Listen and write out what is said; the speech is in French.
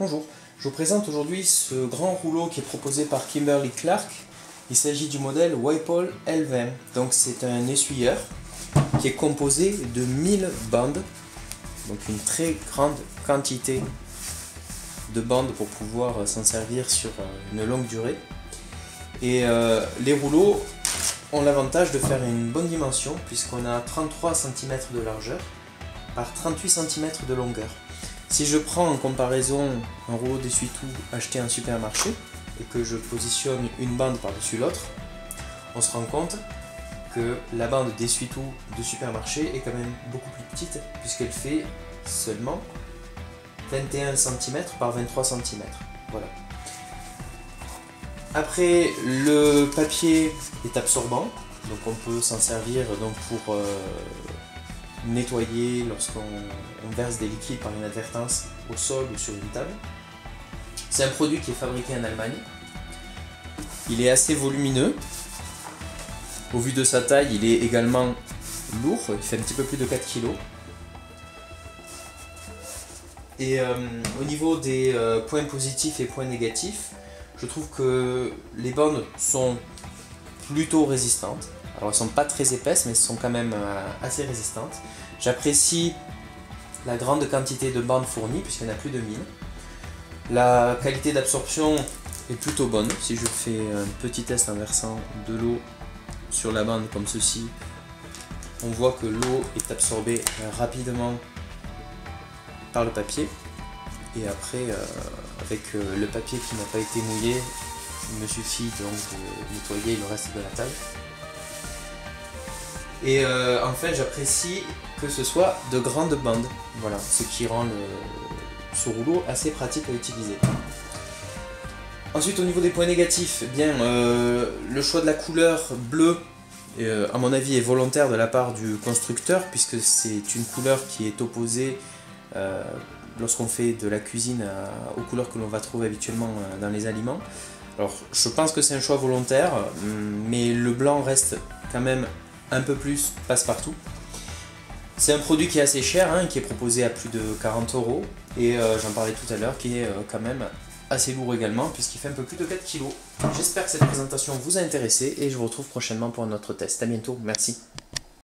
Bonjour, je vous présente aujourd'hui ce grand rouleau qui est proposé par Kimberly-Clark. Il s'agit du modèle Whirlpool L20. Donc c'est un essuyeur qui est composé de 1000 bandes, donc une très grande quantité de bandes pour pouvoir s'en servir sur une longue durée. Et les rouleaux ont l'avantage de faire une bonne dimension puisqu'on a 33 cm de largeur par 38 cm de longueur. Si je prends en comparaison un rouleau d'essuie-tout acheté en supermarché et que je positionne une bande par-dessus l'autre, on se rend compte que la bande d'essuie-tout de supermarché est quand même beaucoup plus petite puisqu'elle fait seulement 21 cm par 23 cm. Voilà. Après, le papier est absorbant, donc on peut s'en servir donc pour nettoyer lorsqu'on verse des liquides par inadvertance au sol ou sur une table. C'est un produit qui est fabriqué en Allemagne. Il est assez volumineux. Au vu de sa taille, il est également lourd, il fait un petit peu plus de 4 kg. Et au niveau des points positifs et points négatifs, je trouve que les bandes sont plutôt résistantes. Alors elles ne sont pas très épaisses, mais elles sont quand même assez résistantes. J'apprécie la grande quantité de bandes fournies, puisqu'il y en a plus de 1000. La qualité d'absorption est plutôt bonne. Si je fais un petit test en versant de l'eau sur la bande comme ceci, on voit que l'eau est absorbée rapidement par le papier. Et après, avec le papier qui n'a pas été mouillé, il me suffit donc de nettoyer le reste de la table. Et enfin, j'apprécie que ce soit de grandes bandes, voilà, ce qui rend ce rouleau assez pratique à utiliser. Ensuite, au niveau des points négatifs, eh bien, le choix de la couleur bleue, à mon avis, est volontaire de la part du constructeur, puisque c'est une couleur qui est opposée lorsqu'on fait de la cuisine aux couleurs que l'on va trouver habituellement dans les aliments. Alors, je pense que c'est un choix volontaire, mais le blanc reste quand même un peu plus passe-partout. C'est un produit qui est assez cher, qui est proposé à plus de 40 €, et j'en parlais tout à l'heure, qui est quand même assez lourd également, puisqu'il fait un peu plus de 4 kg. J'espère que cette présentation vous a intéressé, et je vous retrouve prochainement pour un autre test. A bientôt, merci.